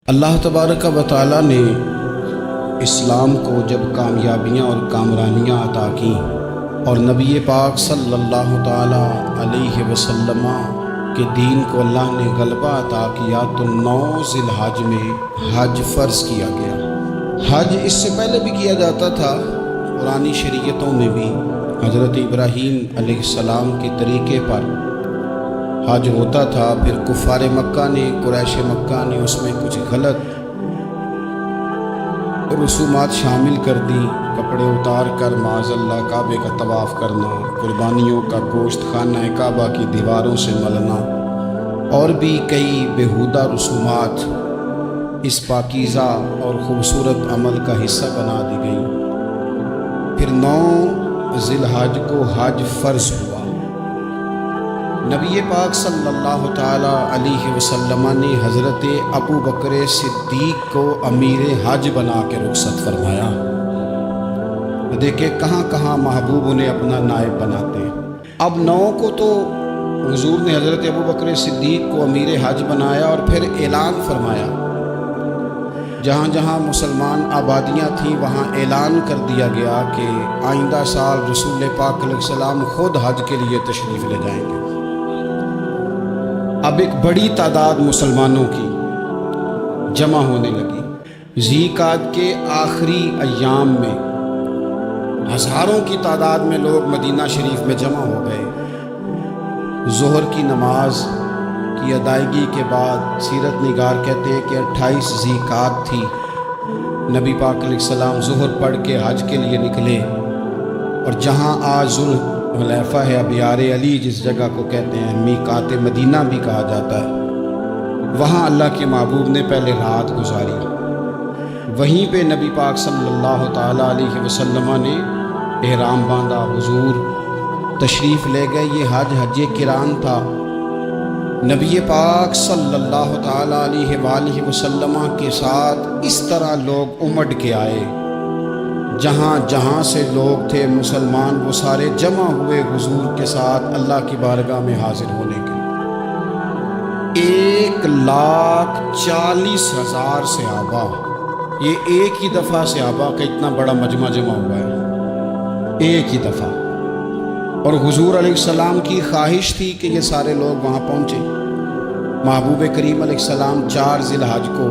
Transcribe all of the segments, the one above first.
اللہ تبارک و تعالیٰ نے اسلام کو جب کامیابیاں اور کامرانیاں عطا کیں اور نبی پاک صلی اللہ تعالیٰ علیہ وسلم کے دین کو اللہ نے غلبہ عطا کیا تو 9 ذی الحج میں حج فرض کیا گیا۔ حج اس سے پہلے بھی کیا جاتا تھا، پرانی شریعتوں میں بھی حضرت ابراہیم علیہ السلام کے طریقے پر حج ہوتا تھا، پھر کفار مکہ نے، قریش مکہ نے اس میں کچھ غلط رسومات شامل کر دی، کپڑے اتار کر معاذ اللہ کعبے کا طواف کرنا، قربانیوں کا گوشت خانہ کعبہ کی دیواروں سے ملنا، اور بھی کئی بیہودہ رسومات اس پاکیزہ اور خوبصورت عمل کا حصہ بنا دی گئی۔ پھر 9 ذی الحج کو حج فرض ہوا۔ نبی پاک صلی اللہ تعالیٰ علیہ وسلم نے حضرت ابو بکر صدیق کو امیر حج بنا کے رخصت فرمایا۔ دیکھیں کہاں کہاں محبوب انہیں اپنا نائب بناتے ہیں۔ اب 9 کو تو حضور نے حضرت ابو بکر صدیق کو امیر حج بنایا اور پھر اعلان فرمایا، جہاں جہاں مسلمان آبادیاں تھیں وہاں اعلان کر دیا گیا کہ آئندہ سال رسول پاک علیہ السلام خود حج کے لیے تشریف لے جائیں گے۔ اب ایک بڑی تعداد مسلمانوں کی جمع ہونے لگی۔ ذی قعدہ کے آخری ایام میں ہزاروں کی تعداد میں لوگ مدینہ شریف میں جمع ہو گئے۔ ظہر کی نماز کی ادائیگی کے بعد سیرت نگار کہتے ہیں کہ 28 ذی قعدہ تھی، نبی پاک علیہ السلام ظہر پڑھ کے حج کے لیے نکلے، اور جہاں آج ذوالحلیفہ ہے، ابیار علی جس جگہ کو کہتے ہیں، میقات مدینہ بھی کہا جاتا ہے، وہاں اللہ کے محبوب نے پہلے رات گزاری۔ وہیں پہ نبی پاک صلی اللہ تعالیٰ علیہ وسلم نے احرام باندھا، حضور تشریف لے گئے۔ یہ حج قران تھا۔ نبی پاک صلی اللہ تعالیٰ علیہ وآلہ وسلم کے ساتھ اس طرح لوگ امڑ کے آئے، جہاں جہاں سے لوگ تھے مسلمان وہ سارے جمع ہوئے حضور کے ساتھ اللہ کی بارگاہ میں حاضر ہونے کے لیے۔ 1,40,000 صحابہ، یہ ایک ہی دفعہ صحابہ کا اتنا بڑا مجمع جمع ہوا ہے، ایک ہی دفعہ۔ اور حضور علیہ السلام کی خواہش تھی کہ یہ سارے لوگ وہاں پہنچے۔ محبوب کریم علیہ السلام 4 ذی الحج کو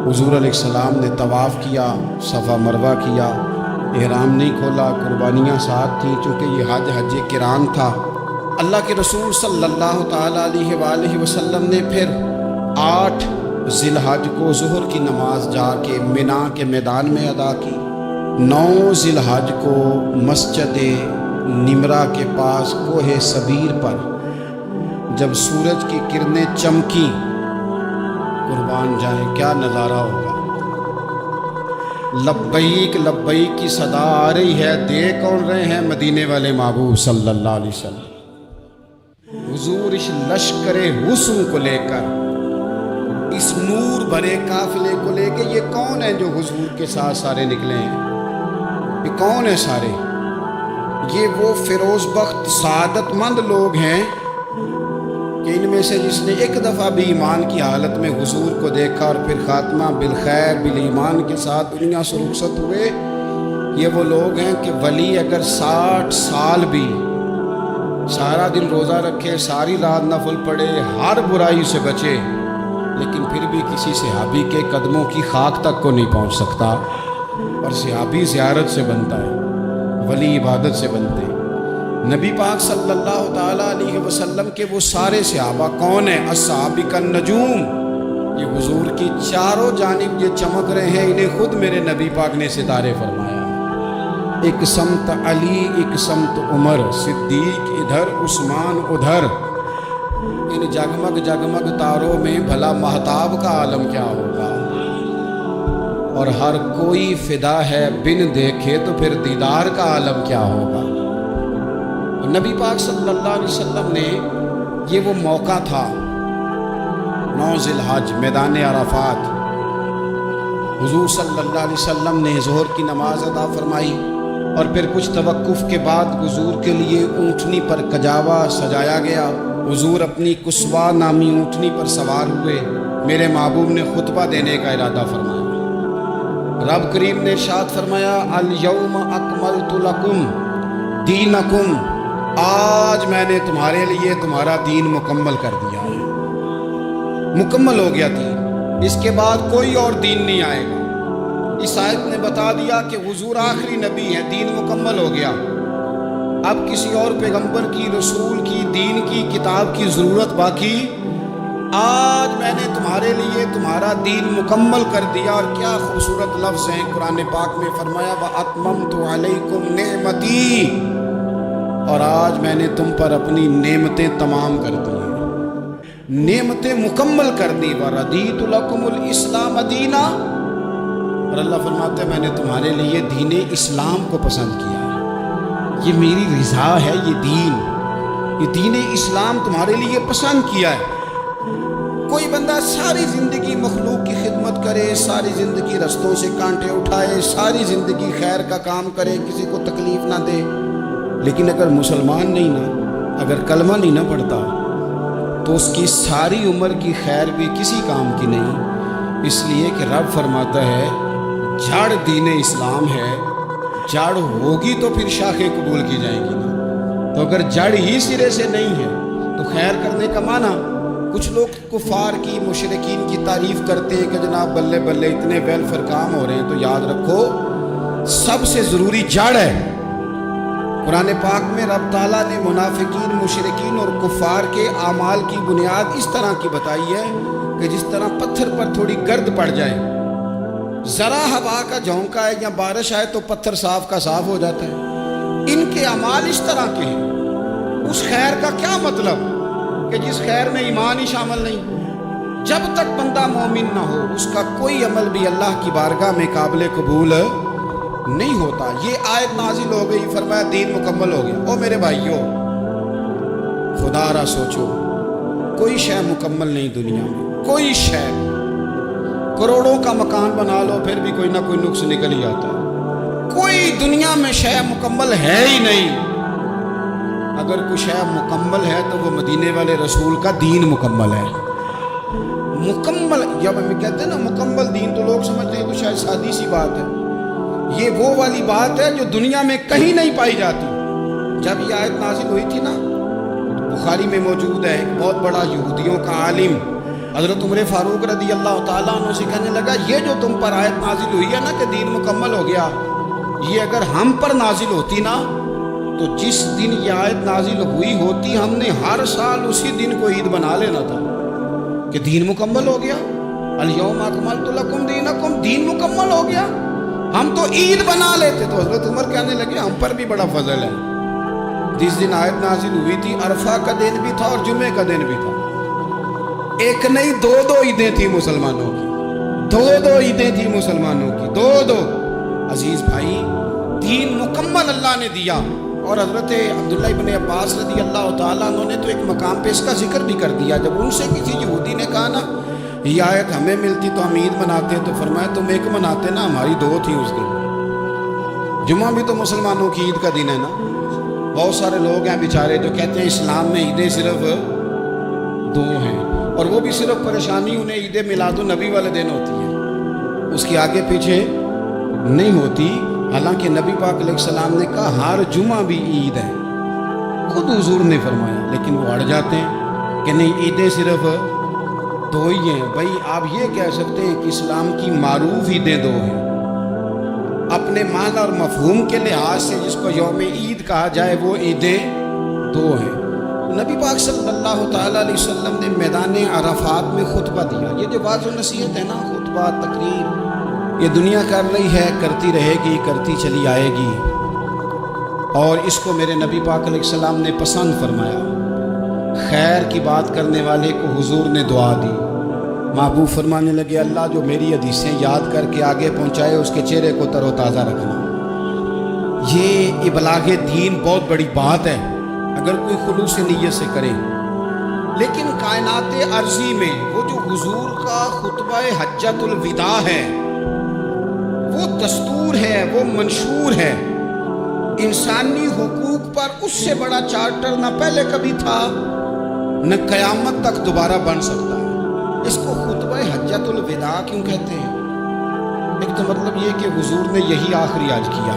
حضور علیہ السلام نے طواف کیا، صفا مروہ کیا، احرام نہیں کھولا، قربانیاں ساتھ تھیں، چونکہ یہ حج قران تھا۔ اللہ کے رسول صلی اللہ تعالیٰ علیہ وآلہ وسلم نے پھر 8 ذی الحج کو ظہر کی نماز جا کے منا کے میدان میں ادا کی۔ 9 ذی الحج کو مسجد نمرہ کے پاس کوہ صبیر پر جب سورج کی کرنیں چمکی، قربان جائیں کیا نظارہ ہوگا۔ لبیک لبیک کی صدا آ رہی ہے، دے کون رہے ہیں؟ مدینے والے محبوب صلی اللہ علیہ وسلم۔ حضور اس لشکر حسن کو لے کر، اس نور بھرے قافلے کو لے کے، یہ کون ہیں جو حضور کے ساتھ سارے نکلے ہیں؟ یہ کون ہیں سارے؟ یہ وہ فیروز بخت سعادت مند لوگ ہیں کہ ان میں سے جس نے ایک دفعہ بھی ایمان کی حالت میں حضور کو دیکھا اور پھر خاتمہ بالخیر بالایمان کے ساتھ دنیا سے رخصت ہوئے، یہ وہ لوگ ہیں کہ ولی اگر 60 سال بھی سارا دن روزہ رکھے، ساری رات نفل پڑھے، ہر برائی سے بچے، لیکن پھر بھی کسی صحابی کے قدموں کی خاک تک کو نہیں پہنچ سکتا۔ اور صحابی زیارت سے بنتا ہے، ولی عبادت سے بنتے ہیں۔ نبی پاک صلی اللہ تعالیٰ علیہ وسلم کے وہ سارے صحابہ کون ہیں؟ الصحابہ النجوم، یہ حضور کی چاروں جانب یہ چمک رہے ہیں، انہیں خود میرے نبی پاک نے ستارے فرمایا۔ ایک سمت علی، ایک سمت عمر، صدیق ادھر، عثمان ادھر۔ ان جگمگ جگمگ تاروں میں بھلا مہتاب کا عالم کیا ہوگا؟ اور ہر کوئی فدا ہے بن دیکھے تو پھر دیدار کا عالم کیا ہوگا؟ نبی پاک صلی اللہ علیہ وسلم نے یہ وہ موقع تھا، 9 ذی الحج میدان عرفات، حضور صلی اللہ علیہ وسلم نے ظہر کی نماز ادا فرمائی، اور پھر کچھ توقف کے بعد حضور کے لیے اونٹنی پر کجاوا سجایا گیا۔ حضور اپنی کسوا نامی اونٹنی پر سوار ہوئے، میرے محبوب نے خطبہ دینے کا ارادہ فرمایا۔ رب کریم نے ارشاد فرمایا الیوم اکملت لکم دینکم، آج میں نے تمہارے لیے تمہارا دین مکمل کر دیا ہے، مکمل ہو گیا دین، اس کے بعد کوئی اور دین نہیں آئے گا۔ اس آیت نے بتا دیا کہ حضور آخری نبی ہے، دین مکمل ہو گیا، اب کسی اور پیغمبر کی، رسول کی، دین کی، کتاب کی ضرورت باقی۔ آج میں نے تمہارے لیے تمہارا دین مکمل کر دیا۔ اور کیا خوبصورت لفظ ہیں قرآن پاک میں، فرمایا وَأَتْمَمْتُ عَلَيْكُمْ نِعْمَتِي، اور آج میں نے تم پر اپنی نعمتیں تمام کر دی ہیں، نعمتیں مکمل کر دی۔ وَرَضِيتُ لَكُمُ الْإِسْلَامَ دِينًا، اور اللہ فرماتا ہے میں نے تمہارے لیے دین اسلام کو پسند کیا ہے، یہ میری رضا ہے، یہ دین اسلام تمہارے لیے پسند کیا ہے۔ کوئی بندہ ساری زندگی مخلوق کی خدمت کرے، ساری زندگی رستوں سے کانٹے اٹھائے، ساری زندگی خیر کا کام کرے، کسی کو تکلیف نہ دے، لیکن اگر مسلمان نہیں نا، اگر کلمہ نہیں نہ پڑھتا، تو اس کی ساری عمر کی خیر بھی کسی کام کی نہیں۔ اس لیے کہ رب فرماتا ہے جڑ دین اسلام ہے، جڑ ہوگی تو پھر شاخیں قبول کی جائیں گی نا، تو اگر جڑ ہی سرے سے نہیں ہے تو خیر کرنے کا معنی۔ کچھ لوگ کفار کی، مشرکین کی تعریف کرتے ہیں کہ جناب بلے بلے اتنے ویلفیئر کام ہو رہے ہیں، تو یاد رکھو سب سے ضروری جڑ ہے۔ قرآن پاک میں رب تعالیٰ نے منافقین، مشرکین اور کفار کے اعمال کی بنیاد اس طرح کی بتائی ہے کہ جس طرح پتھر پر تھوڑی گرد پڑ جائے، ذرا ہوا کا جھونکا ہے یا بارش آئے تو پتھر صاف کا صاف ہو جاتا ہے۔ ان کے اعمال اس طرح کے ہیں۔ اس خیر کا کیا مطلب کہ جس خیر میں ایمان ہی شامل نہیں؟ جب تک بندہ مومن نہ ہو اس کا کوئی عمل بھی اللہ کی بارگاہ میں قابل قبول نہیں ہوتا۔ یہ آیت نازل ہو گئی، فرمایا دین مکمل ہو گیا۔ او میرے بھائیو، خدا را سوچو، کوئی شے مکمل نہیں دنیا میں، کوئی شے۔ کروڑوں کا مکان بنا لو پھر بھی کوئی نہ کوئی نقص نکل ہی آتا ہے۔ کوئی دنیا میں شے مکمل ہے ہی نہیں۔ اگر کوئی شے مکمل ہے تو وہ مدینے والے رسول کا دین مکمل ہے۔ مکمل، جب ہمیں کہتے ہیں نا مکمل دین، تو لوگ سمجھتے ہیں تو شاید سادی سی بات ہے۔ یہ وہ والی بات ہے جو دنیا میں کہیں نہیں پائی جاتی۔ جب یہ آیت نازل ہوئی تھی نا، بخاری میں موجود ہے، ایک بہت بڑا یہودیوں کا عالم حضرت عمر فاروق رضی اللہ تعالیٰ عنہ سے کہنے لگا یہ جو تم پر آیت نازل ہوئی ہے نا کہ دین مکمل ہو گیا، یہ اگر ہم پر نازل ہوتی نا تو جس دن یہ آیت نازل ہوئی ہوتی ہم نے ہر سال اسی دن کو عید بنا لینا تھا کہ دین مکمل ہو گیا۔ الیوم اکملت لکم دینکم، دین مکمل ہو گیا، ہم تو عید بنا لیتے۔ تو حضرت عمر کہنے لگے ہم پر بھی بڑا فضل ہے۔ جس دن آیت نازل ہوئی تھی عرفہ کا دن بھی تھا اور جمعے کا دن بھی تھا، ایک نہیں دو عیدیں تھیں مسلمانوں کی، دو عیدیں تھیں مسلمانوں کی، دو۔ عزیز بھائی، دین مکمل اللہ نے دیا۔ اور حضرت عبداللہ ابن عباس رضی اللہ تعالیٰ عنہ نے تو ایک مقام پہ اس کا ذکر بھی کر دیا۔ جب ان سے کسی یہودی نے کہا نا یہ آیت ہمیں ملتی تو ہم عید مناتے، تو فرمایا تم ایک مناتے نا، ہماری دو تھی اس دن۔ جمعہ بھی تو مسلمانوں کی عید کا دن ہے نا۔ بہت سارے لوگ ہیں بیچارے جو کہتے ہیں اسلام میں عیدیں صرف دو ہیں، اور وہ بھی صرف پریشانی انہیں عید میلاد النبی والے دن ہوتی ہے، اس کے آگے پیچھے نہیں ہوتی۔ حالانکہ نبی پاک علیہ السلام نے کہا ہر جمعہ بھی عید ہے، خود حضور نے فرمایا، لیکن وہ اڑ جاتے ہیں کہ نہیں عیدیں صرف دو ہی ہیں۔ بھائی آپ یہ کہہ سکتے ہیں کہ اسلام کی معروف عیدیں دو ہیں، اپنے معنی اور مفہوم کے لحاظ سے جس کو یوم عید کہا جائے وہ عیدیں دو ہیں۔ نبی پاک صلی اللہ تعالیٰ علیہ وسلم نے میدان عرفات میں خطبہ دیا۔ یہ جو واعظ و نصیحت ہے نا، خطبہ، تقریر، یہ دنیا کر رہی ہے، کرتی رہے گی، کرتی چلی آئے گی، اور اس کو میرے نبی پاک علیہ السلام نے پسند فرمایا۔ خیر کی بات کرنے والے کو حضور نے دعا دی۔ محبوب فرمانے لگے اللہ جو میری حدیثیں یاد کر کے آگے پہنچائے اس کے چہرے کو تر و تازہ رکھنا۔ یہ ابلاغ دین بہت بڑی بات ہے اگر کوئی خلوص نیت سے کرے۔ لیکن کائنات ارضی میں وہ جو حضور کا خطبہ حجۃ الوداع ہے، وہ دستور ہے، وہ منشور ہے۔ انسانی حقوق پر اس سے بڑا چارٹر نہ پہلے کبھی تھا نہ قیامت تک دوبارہ بن سکتا ہے۔ اس کو خطبہ حجۃ الوداع کیوں کہتے ہیں؟ ایک تو مطلب یہ کہ حضور نے یہی آخری حج کیا،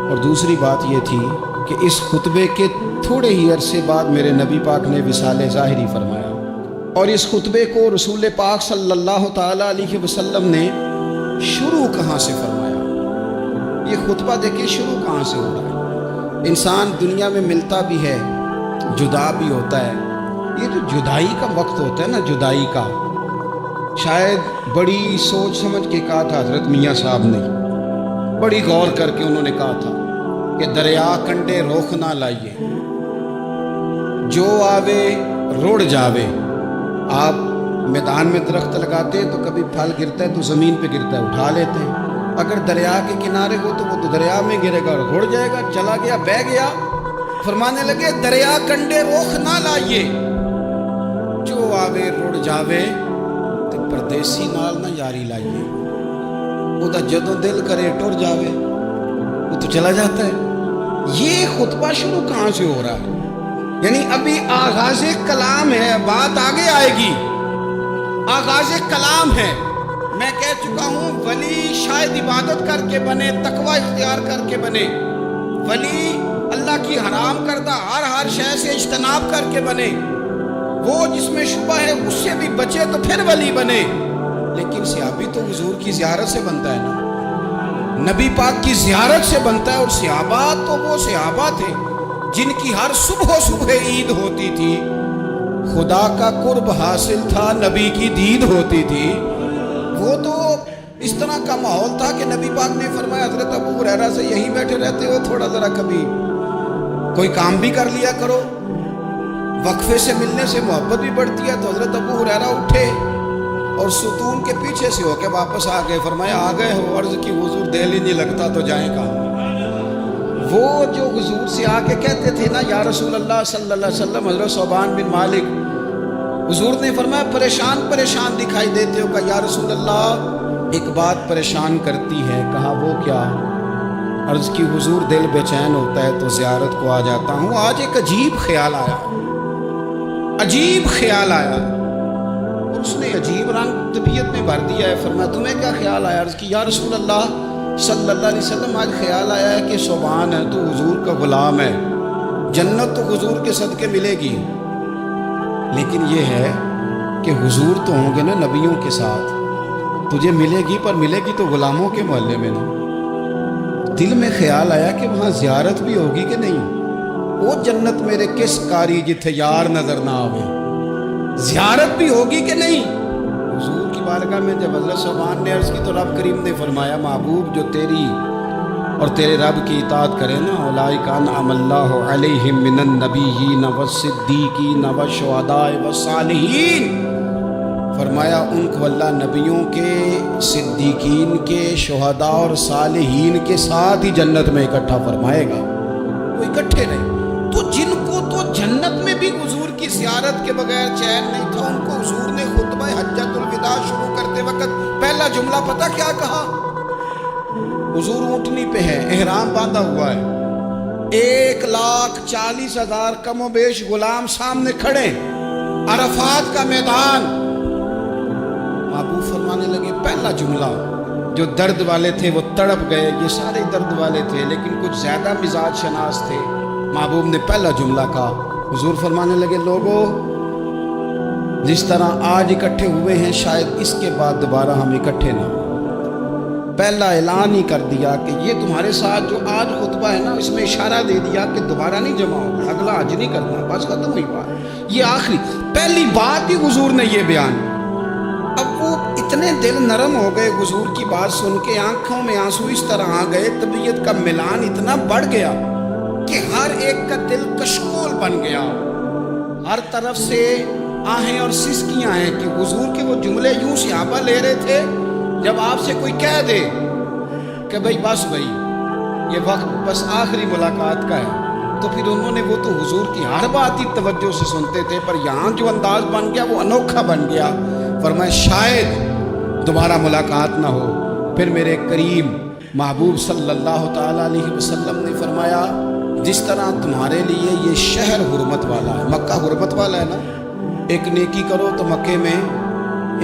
اور دوسری بات یہ تھی کہ اس خطبے کے تھوڑے ہی عرصے بعد میرے نبی پاک نے وصال ظاہری فرمایا، اور اس خطبے کو رسول پاک صلی اللہ تعالیٰ علیہ وسلم نے شروع کہاں سے فرمایا؟ یہ خطبہ دیکھیں شروع کہاں سے ہو رہا ہے۔ انسان دنیا میں ملتا بھی ہے، جدا بھی ہوتا ہے، یہ جو جدائی کا وقت ہوتا ہے نا، جدائی کا، شاید بڑی سوچ سمجھ کے کہا تھا حضرت میاں صاحب نے، بڑی غور کر کے انہوں نے کہا تھا کہ دریا کنڈے روخ نہ لائیے، جو آوے رڑ جاوے۔ آپ میدان میں درخت لگاتے ہیں تو کبھی پھل گرتا ہے تو زمین پہ گرتا ہے، اٹھا لیتے ہیں۔ اگر دریا کے کنارے ہو تو وہ تو دریا میں گرے گا اور رڑ جائے گا، چلا گیا، بہہ گیا۔ فرمانے لگے دریا کنڈے روخ نہ لائیے، جو آوے رڑ جاوے، تو پردیسی نال نہ یاری لائیے، وہ دا جدوں دل کرے ٹر جاوے، وہ تو چلا جاتا ہے۔ یہ خطبہ شروع کہاں سے ہو رہا ہے؟ یعنی ابھی آغاز کلام ہے، بات آگے آئے گی، آغاز کلام ہے۔ میں کہہ چکا ہوں ولی شاید عبادت کر کے بنے، تقوی اختیار کر کے بنے، ولی اللہ کی حرام کردہ ہر شے سے اجتناب کر کے بنے، وہ جس میں شبہ ہے اس سے بھی بچے تو پھر ولی بنے۔ لیکن صحابی تو حضور کی زیارت سے بنتا ہے نا، نبی پاک کی زیارت سے بنتا ہے، اور صحابہ تو وہ صحابہ تھے جن کی ہر صبح عید ہوتی تھی، خدا کا قرب حاصل تھا، نبی کی دید ہوتی تھی۔ وہ تو اس طرح کا ماحول تھا کہ نبی پاک نے فرمایا حضرت ابو ہریرہ سے یہیں بیٹھے رہتے ہو، تھوڑا ذرا کبھی کوئی کام بھی کر لیا کرو، وقفے سے ملنے سے محبت بھی بڑھتی ہے۔ تو حضرت ابو ہریرہ اٹھے اور ستون کے پیچھے سے ہو کے واپس آ گئے۔ فرمایا آ گئے ہو؟ عرض کی حضور دل ہی نہیں لگتا تو جائیں کہاں؟ وہ جو حضور سے آ کے کہتے تھے نا یا رسول اللہ صلی اللہ علیہ وسلم، حضرت صوبان بن مالک، حضور نے فرمایا پریشان دکھائی دیتے ہو؟ کہا یا رسول اللہ ایک بات پریشان کرتی ہے۔ کہا وہ کیا؟ عرض کی حضور دل بے چین ہوتا ہے تو زیارت کو آ جاتا ہوں، آج ایک عجیب خیال آیا، اور اس نے عجیب رنگ طبیعت میں بھر دیا ہے۔ فرمایا تمہیں کیا خیال آیا؟ عرض کی یا رسول اللہ صلی اللہ علیہ وسلم آج خیال آیا ہے کہ صوبان ہے تو حضور کا غلام ہے، جنت تو حضور کے صدقے ملے گی، لیکن یہ ہے کہ حضور تو ہوں گے نا نبیوں کے ساتھ، تجھے ملے گی پر ملے گی تو غلاموں کے محلے میں نا۔ دل میں خیال آیا کہ وہاں زیارت بھی ہوگی کہ نہیں؟ وہ جنت میرے کس کاری جتھے یار نظر نہ آوے، زیارت بھی ہوگی کہ نہیں؟ حضور کی بارگاہ میں جب حضرت صوبان نے عرض کی تو رب کریم نے فرمایا محبوب جو تیری اور تیرے رب کی اطاعت کرے نا، اولئک انعم اللہ علیہم من النبیین والصدیقین والشہداء والصالحین، فرمایا ان کو اللہ نبیوں کے، صدیقین کے، شہداء اور صالحین کے ساتھ ہی جنت میں اکٹھا فرمائے گا۔ وہ اکٹھے رہے تو جن کو تو جنت میں بھی حضور کی زیارت کے بغیر چین نہیں تھا، ان کو حضور نے خطبہ حجۃ الوداع شروع کرتے وقت پہلا جملہ پتہ کیا کہا؟ حضور اونٹنی پہ ہے، احرام باندھا ہوا ہے، 1,40,000 کم و بیش غلام سامنے کھڑے، عرفات کا میدان۔ محبوب فرمانے لگے پہلا جملہ، جو درد والے تھے وہ تڑپ گئے، یہ سارے درد والے تھے لیکن کچھ زیادہ مزاج شناس تھے۔ محبوب نے پہلا جملہ کہا، حضور فرمانے لگے لوگو جس طرح آج اکٹھے ہوئے ہیں شاید اس کے بعد دوبارہ ہم اکٹھے نہ ہوں۔ پہلا اعلان ہی کر دیا کہ یہ تمہارے ساتھ جو آج خطبہ ہے نا، اس میں اشارہ دے دیا کہ دوبارہ نہیں جمع ہوگا، اگلا حج نہیں کرنا، بس ختم ہوئی بات، یہ آخری پہلی بات ہی حضور نے یہ بیان۔ اب وہ اتنے دل نرم ہو گئے حضور کی بات سن کے، آنکھوں میں آنسو اس طرح آ گئے، طبیعت کا ملان اتنا بڑھ گیا کہ ہر ایک کا دل کشکول بن گیا، ہر طرف سے آہیں اور سسکیاں ہیں کہ حضور کے وہ جملے یوں صحابہ لے رہے تھے جب آپ سے کوئی کہہ دے کہ بھائی بس بھائی یہ وقت بس آخری ملاقات کا ہے، تو پھر انہوں نے وہ تو حضور کی ہر بات ہی توجہ سے سنتے تھے، پر یہاں جو انداز بن گیا وہ انوکھا بن گیا۔ فرمایا شاید دوبارہ ملاقات نہ ہو۔ پھر میرے کریم محبوب صلی اللہ تعالیٰ علیہ وسلم نے فرمایا جس طرح تمہارے لیے یہ شہر حرمت والا ہے، مکہ حرمت والا ہے نا، ایک نیکی کرو تو مکے میں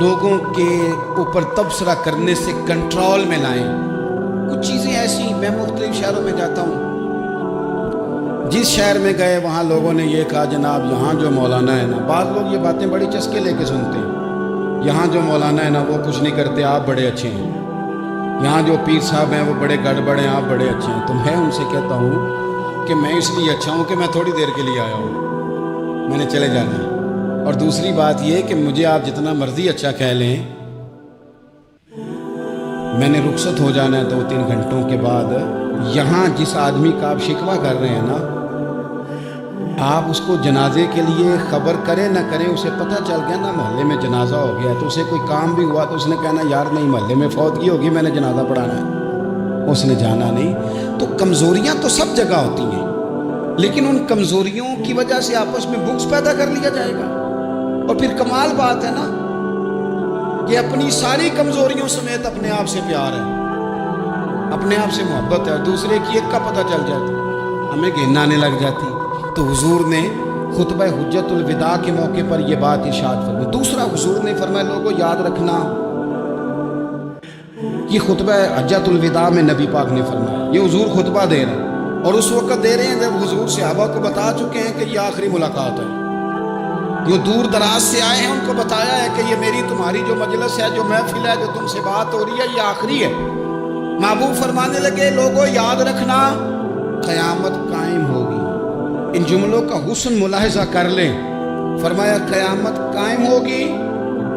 لوگوں کے اوپر تبصرہ کرنے سے کنٹرول میں لائیں۔ کچھ چیزیں ایسی، میں مختلف شہروں میں جاتا ہوں، جس شہر میں گئے وہاں لوگوں نے یہ کہا جناب یہاں جو مولانا ہے نا، بعض لوگ یہ باتیں بڑی چسکے لے کے سنتے ہیں، یہاں جو مولانا ہے نا وہ کچھ نہیں کرتے، آپ بڑے اچھے ہیں، یہاں جو پیر صاحب ہیں وہ بڑے گڑبڑ ہیں، آپ بڑے اچھے ہیں۔ تو میں ان سے کہتا ہوں کہ میں اس لیے اچھا ہوں کہ میں تھوڑی دیر کے لیے آیا ہوں، میں نے چلے جانا ہے۔ اور دوسری بات یہ کہ مجھے آپ جتنا مرضی اچھا کہہ لیں، میں نے رخصت ہو جانا ہے 2-3 گھنٹوں کے بعد۔ یہاں جس آدمی کا آپ شکوہ کر رہے ہیں نا، آپ اس کو جنازے کے لیے خبر کریں نہ کریں، اسے پتہ چل گیا نا محلے میں جنازہ ہو گیا، تو اسے کوئی کام بھی ہوا تو اس نے کہنا یار نہیں محلے میں فوتگی ہوگی، میں نے جنازہ پڑھانا ہے، اس نے جانا نہیں۔ تو کمزوریاں تو سب جگہ ہوتی ہیں، لیکن ان کمزوریوں کی وجہ سے آپس میں بغض پیدا کر لیا جائے گا۔ اور پھر کمال بات ہے نا کہ اپنی ساری کمزوریوں سمیت اپنے آپ سے پیار ہے، اپنے آپ سے محبت ہے، دوسرے کی ایک کا پتہ چل جاتا ہمیں گھن آنے لگ جاتی۔ تو حضور نے خطبہ حجت الوداع کے موقع پر یہ بات ارشاد فرمائی۔ دوسرا حضور نے فرمایا لوگوں یاد رکھنا، یہ خطبہ حجت الوداع میں نبی پاک نے فرمایا، یہ حضور خطبہ دے رہے ہیں، اور اس وقت دے رہے ہیں جب حضور صحابہ کو بتا چکے ہیں کہ یہ آخری ملاقات ہے۔ جو دور دراز سے آئے ہیں ان کو بتایا ہے کہ یہ میری تمہاری جو مجلس ہے، جو محفل ہے، جو تم سے بات ہو رہی ہے، یہ آخری ہے۔ محبوب فرمانے لگے لوگوں یاد رکھنا قیامت قائم ہوگی۔ ان جملوں کا حسن ملاحظہ کر لیں۔ فرمایا قیامت قائم ہوگی،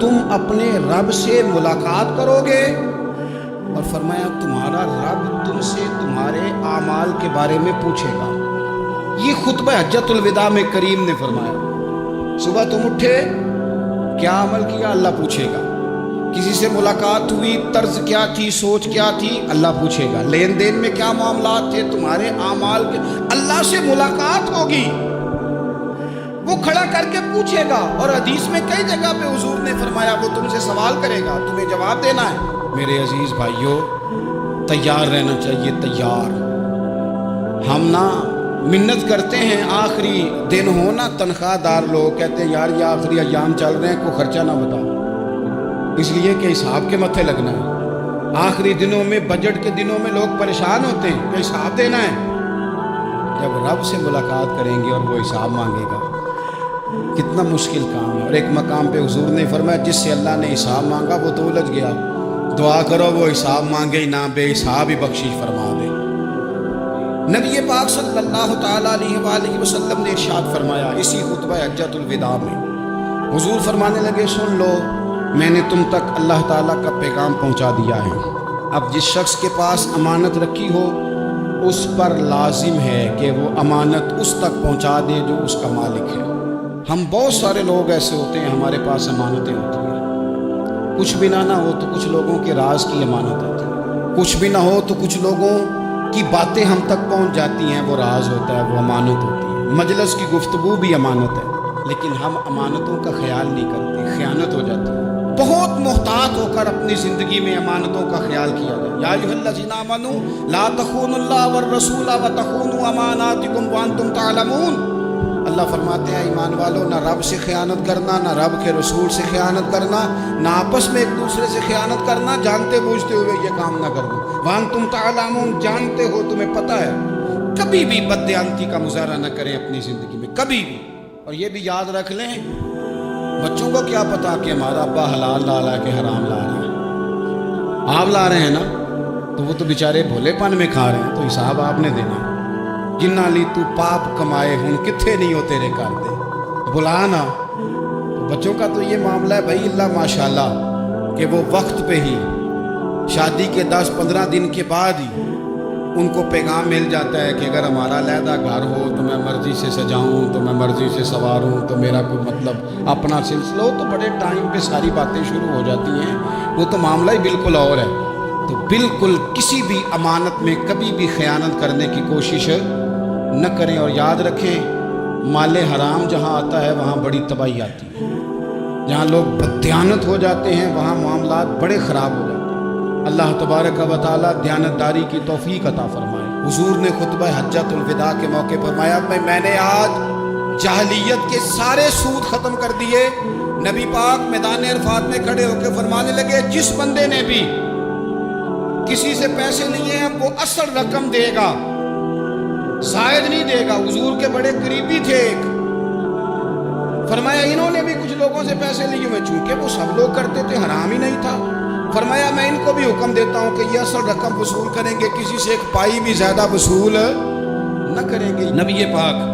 تم اپنے رب سے ملاقات کرو گے، اور فرمایا تمہارا رب تم سے تمہارے اعمال کے بارے میں پوچھے گا۔ یہ خطبہ حجت الوداع میں کریم نے فرمایا۔ صبح تم اٹھے، کیا عمل کیا، اللہ پوچھے گا۔ کسی سے ملاقات ہوئی، طرز کیا تھی، سوچ کیا تھی، اللہ پوچھے گا۔ لین دین میں کیا معاملات تھے، تمہارے اعمال کے، اللہ سے ملاقات ہوگی، وہ کھڑا کر کے پوچھے گا۔ اور حدیث میں کئی جگہ پہ حضور نے فرمایا وہ تم سے سوال کرے گا، تمہیں جواب دینا ہے۔ میرے عزیز بھائیوں، تیار رہنا چاہیے، تیار۔ ہم نا منت کرتے ہیں آخری دن ہونا، تنخواہ دار لوگ کہتے ہیں یار یہ آخری ایام چل رہے ہیں، کوئی خرچہ نہ بتاؤ، اس لیے کہ حساب کے متھے لگنا ہے۔ آخری دنوں میں، بجٹ کے دنوں میں لوگ پریشان ہوتے ہیں کہ حساب دینا ہے۔ جب رب سے ملاقات کریں گے اور وہ حساب مانگے گا، کتنا مشکل کام ہے۔ اور ایک مقام پہ حضور نے فرمایا جس سے اللہ نے حساب مانگا وہ تو الجھ گیا، دعا کرو وہ حساب مانگے ہی نہ، بے حساب ہی بخشش فرما دے۔ نبی پاک صلی اللہ تعالیٰ علیہ وآلہ وسلم نے ارشاد فرمایا اسی خطبہ حجت الوداع میں، حضور فرمانے لگے سن لو، میں نے تم تک اللہ تعالیٰ کا پیغام پہنچا دیا ہے۔ اب جس شخص کے پاس امانت رکھی ہو اس پر لازم ہے کہ وہ امانت اس تک پہنچا دے جو اس کا مالک ہے۔ ہم بہت سارے لوگ ایسے ہوتے ہیں ہمارے پاس امانتیں ہوتی ہیں، کچھ بھی نہ ہو تو کچھ لوگوں کے راز کی امانت ہوتی ہے، کچھ بھی نہ ہو تو کچھ لوگوں کی باتیں ہم تک پہنچ جاتی ہیں، وہ راز ہوتا ہے، وہ امانت ہوتی ہے۔ مجلس کی گفتگو بھی امانت ہے، لیکن ہم امانتوں کا خیال نہیں کرتے، خیانت ہو جاتی ہے۔ بہت محتاط ہو کر اپنی زندگی میں امانتوں کا خیال کیا جائے۔ یا ایھا الذین آمنوا لا تخونوا اللہ والرسول وتخونوا اماناتکم وانتم تعلمون۔ اللہ فرماتے ہیں ایمان والو، نہ رب سے خیانت کرنا، نہ رب کے رسول سے خیانت کرنا، نہ آپس میں ایک دوسرے سے خیانت کرنا، جانتے بوجھتے ہوئے یہ کام نہ کرنا۔ وانتم تعلمون، جانتے ہو، تمہیں پتہ ہے۔ کبھی بھی بددیانتی کا مظاہرہ نہ کریں اپنی زندگی میں، کبھی بھی۔ اور یہ بھی یاد رکھ لیں، بچوں کو کیا پتا کہ ہمارا ابا حلال لا رہا ہے کہ حرام لا رہا ہے، آپ لا رہے ہیں نا، تو وہ تو بیچارے بھولے پن میں کھا رہے ہیں، تو حساب آپ نے دینا ہے۔ جنہ لی تو پاپ کمائے ہن کتھے نہیں ہو تیرے کر دے، بلا نا۔ بچوں کا تو یہ معاملہ ہے بھائی، اللہ ماشاءاللہ کہ وہ وقت پہ ہی، شادی کے 10-15 دن کے بعد ہی ان کو پیغام مل جاتا ہے کہ اگر ہمارا علیحدہ گھر ہو تو میں مرضی سے سجاؤں، تو میں مرضی سے سنواروں، تو میرا کوئی مطلب اپنا سلسلہ ہو، تو بڑے ٹائم پہ ساری باتیں شروع ہو جاتی ہیں، وہ تو معاملہ ہی بالکل اور ہے۔ تو بالکل کسی بھی امانت میں کبھی بھی خیانت کرنے کی کوشش نہ کریں۔ اور یاد رکھیں مال حرام جہاں آتا ہے وہاں بڑی تباہی آتی ہے، جہاں لوگ بددیانت ہو جاتے ہیں وہاں معاملات بڑے خراب ہو جاتے ہیں۔ اللہ تبارک و تعالیٰ دیانتداری کی توفیق عطا فرمائے۔ حضور نے خطبہ حجت الوداع کے موقع پر فرمایا میں نے آج جاہلیت کے سارے سود ختم کر دیے، نبی پاک میدان عرفات میں کھڑے ہو کے فرمانے لگے جس بندے نے بھی کسی سے پیسے لیے ہیں وہ اصل رقم دے گا، زائد نہیں دے گا۔ حضور کے بڑے قریبی تھے ایک، فرمایا انہوں نے بھی کچھ لوگوں سے پیسے لیے ہوئے، چونکہ وہ سب لوگ کرتے تھے، حرام ہی نہیں تھا۔ فرمایا میں ان کو بھی حکم دیتا ہوں کہ یہ اصل رقم وصول کریں گے، کسی سے ایک پائی بھی زیادہ وصول نہ کریں گے۔ نبی پاک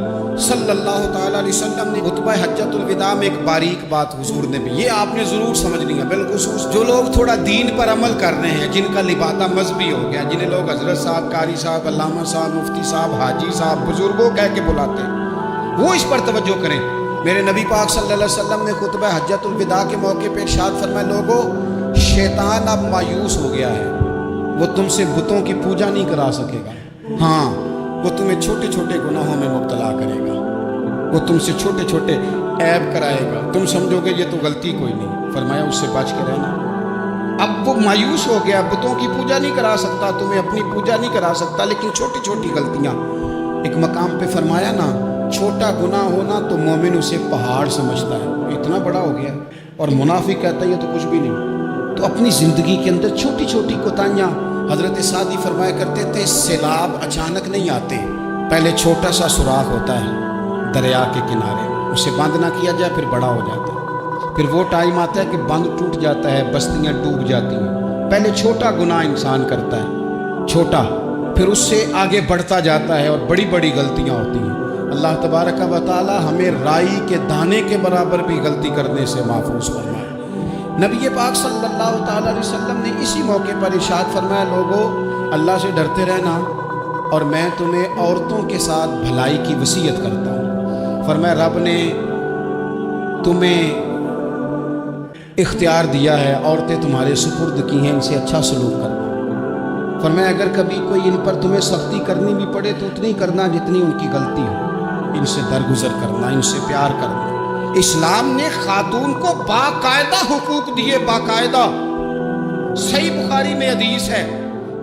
صلی اللہ تعالیٰ علیہ وسلم نے خطبہ حجۃ الوداع میں ایک باریک بات حضور نے بھی، یہ آپ نے ضرور سمجھنی ہے، بالخصوص جو لوگ تھوڑا دین پر عمل کر رہے ہیں، جن کا لبادہ مذہبی ہو گیا، جنہیں لوگ حضرت صاحب، قاری صاحب، علامہ صاحب، مفتی صاحب، حاجی صاحب، بزرگوں کہہ کے بلاتے ہیں، وہ اس پر توجہ کریں۔ میرے نبی پاک صلی اللہ علیہ وسلم نے خطبہ حجۃ الوداع کے موقع پہ ارشاد فرمایا، لوگوں شیطان اب مایوس ہو گیا ہے، وہ تم سے بتوں کی پوجا نہیں کرا سکے گا، ہاں وہ تمہیں چھوٹے چھوٹے گناہوں میں مبتلا کرے گا، وہ تم سے چھوٹے چھوٹے عیب کرائے گا، تم سمجھو گے یہ تو غلطی کوئی نہیں، فرمایا اس سے بچ کے رہنا۔ اب وہ مایوس ہو گیا، بتوں کی پوجا نہیں کرا سکتا، تمہیں اپنی پوجا نہیں کرا سکتا، لیکن چھوٹی چھوٹی غلطیاں، ایک مقام پہ فرمایا نا چھوٹا گناہ ہونا تو مومن اسے پہاڑ سمجھتا ہے، اتنا بڑا ہو گیا، اور منافق کہتا ہے یہ تو کچھ بھی نہیں۔ تو اپنی زندگی کے اندر چھوٹی چھوٹی کوتاہیاں، حضرت سعدی فرمایا کرتے تھے سیلاب اچانک نہیں آتے، پہلے چھوٹا سا سوراخ ہوتا ہے دریا کے کنارے، اسے بند نہ کیا جائے پھر بڑا ہو جاتا ہے، پھر وہ ٹائم آتا ہے کہ بند ٹوٹ جاتا ہے، بستیاں ڈوب جاتی ہیں۔ پہلے چھوٹا گناہ انسان کرتا ہے، چھوٹا، پھر اس سے آگے بڑھتا جاتا ہے اور بڑی بڑی غلطیاں ہوتی ہیں۔ اللہ تبارک و تعالی ہمیں رائی کے دانے کے برابر بھی غلطی کرنے سے محفوظ فرمائے۔ نبی پاک صلی اللہ تعالیٰ علیہ وسلم نے اسی موقع پر ارشاد فرمایا، لوگوں اللہ سے ڈرتے رہنا، اور میں تمہیں عورتوں کے ساتھ بھلائی کی وصیت کرتا ہوں۔ فرمایا رب نے تمہیں اختیار دیا ہے، عورتیں تمہارے سپرد کی ہیں، ان سے اچھا سلوک کرنا۔ فرمایا اگر کبھی کوئی ان پر تمہیں سختی کرنی بھی پڑے تو اتنی کرنا جتنی ان کی غلطی ہو، ان سے درگزر کرنا، ان سے پیار کرنا۔ اسلام نے خاتون کو باقاعدہ حقوق دیے، باقاعدہ۔ صحیح بخاری میں حدیث ہے،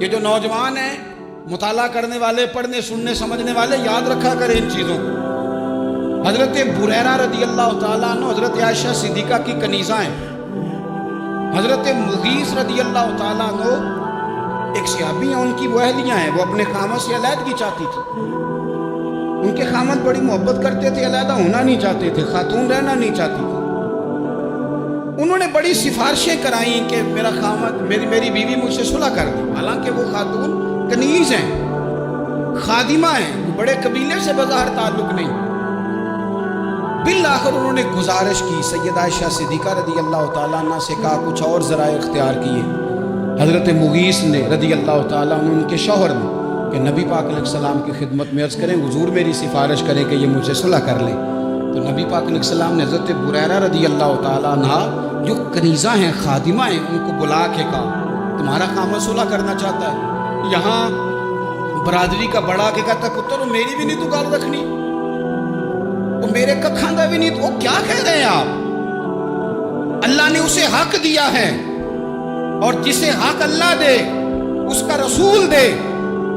یہ جو نوجوان ہیں، مطالعہ کرنے والے، پڑھنے سننے سمجھنے والے، یاد رکھا کریں ان چیزوں کو۔ حضرت بریرہ رضی اللہ تعالیٰ عنہ حضرت عائشہ صدیقہ کی کنیزہ ہیں، حضرت مغیث رضی اللہ تعالیٰ عنہ ایک صحابی ہیں، ان کی وہ اہلیہ ہیں، وہ اپنے خامد سے علیحدگی چاہتی تھی، ان کے خامد بڑی محبت کرتے تھے، علیحدہ ہونا نہیں چاہتے تھے، خاتون رہنا نہیں چاہتی تھی۔ انہوں نے بڑی سفارشیں کرائیں کہ میرا خامد، میری بیوی مجھ سے صلح کر دی، حالانکہ وہ خاتون کنیز ہیں، خادمہ ہیں، بڑے قبیلے سے بظاہر تعلق نہیں۔ بالآخر انہوں نے گزارش کی، سیدہ عائشہ صدیقہ رضی اللہ تعالیٰ عنہ سے کہا کچھ اور ذرائع اختیار کیے۔ حضرت مغیث نے رضی اللہ تعالیٰ عنہ ان کے شوہر نے کہ نبی پاک علیہ السلام کی خدمت میں عرض کریں حضور میری سفارش کریں کہ یہ مجھ سے صلح کر لیں۔ تو نبی پاک علیہ السلام نے حضرت بریرہ رضی اللہ تعالیٰ عنہ جو کنیزہ ہیں، خادمہ ہیں، ان کو بلا کے کہا تمہارا خامد صلح کرنا چاہتا ہے۔ یہاں برادری کا بڑا کے کہتا ہے پتر میری بھی نہیں تو گال رکھنی، وہ میرے ککھاں دا بھی نہیں، تو وہ کیا کہہ رہے ہیں آپ؟ اللہ نے اسے حق دیا ہے، اور جسے حق اللہ دے اس کا رسول دے،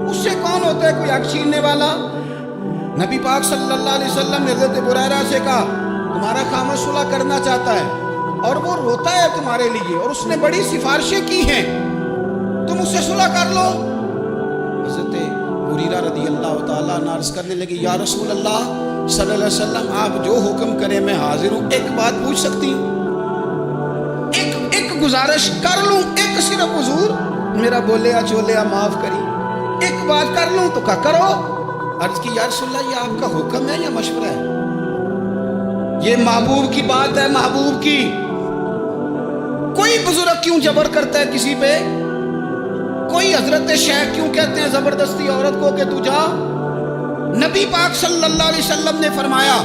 اس سے کون ہوتا ہے کوئی حق چھیننے والا؟ نبی پاک صلی اللہ علیہ وسلم نے حضرت بریرہ سے کہا تمہارا خامد صلح کرنا چاہتا ہے اور وہ روتا ہے تمہارے لیے، اور اس نے بڑی سفارشیں کی ہیں، تم اس سے صلح کر لو۔ حضرت بریرہ رضی اللہ تعالیٰ عنہ عرض کرنے لگی یا رسول اللہ صلی اللہ علیہ وسلم آپ جو حکم کریں میں حاضر ہوں، ایک بات پوچھ سکتی ہوں؟ ایک گزارش کر لوں، ایک صرف حضور میرا بولیا چولیا معاف کری، ایک بات کر لوں؟ تو کہا کرو۔ عرض کی یا رسول اللہ یہ آپ کا حکم ہے یا مشورہ ہے؟ یہ محبوب کی بات ہے، محبوب کی۔ کوئی بزرگ کیوں جبر کرتا ہے کسی پہ؟ کوئی حضرت شیخ کیوں کہتے ہیں زبردستی عورت کو کہ تو جا؟ نبی پاک صلی اللہ علیہ وسلم نے فرمایا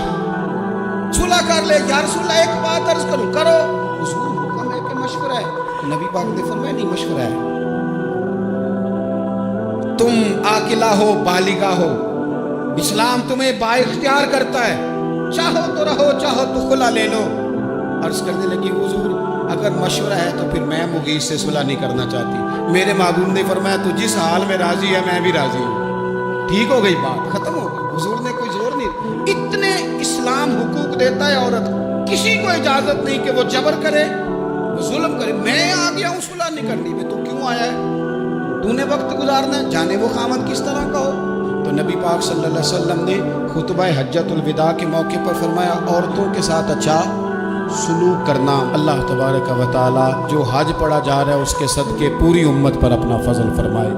صلح کر لے۔ یا رسول اللہ ایک بات عرض کروں؟ کرو۔ حضور حکم ہے کہ مشورہ ہے؟ نبی پاک نے فرمایا نہیں مشورہ ہے، تم عاقلہ ہو، بالغہ ہو، اسلام تمہیں با اختیار کرتا ہے، چاہو تو رہو، چاہو تو خلا لے لو۔ عرض کرنے لگی حضور اگر مشورہ ہے تو پھر میں مغیث سے صلح نہیں کرنا چاہتی۔ میرے محبوب نے فرمایا تو جس حال میں راضی ہے میں بھی راضی ہوں۔ ٹھیک ہو گئی بات، ختم ہو گئی، حضور نے کوئی زور نہیں۔ اتنے اسلام حقوق دیتا ہے عورت کو، کسی کو اجازت نہیں کہ وہ جبر کرے، وہ ظلم کرے۔ میں آ گیا ہوں صلح نہیں کرنی میں، تو کیوں آیا ہے؟ تو نے وقت گزارنا ہے، جانے وہ خامد کس طرح کا ہو۔ تو نبی پاک صلی اللہ علیہ وسلم نے خطبہ حجۃ الوداع کے موقع پر فرمایا عورتوں کے ساتھ اچھا سلوک کرنا۔ اللہ تبارک و تعالی جو حج پڑھا جا رہا ہے اس کے صدقے پوری امت پر اپنا فضل فرمائے۔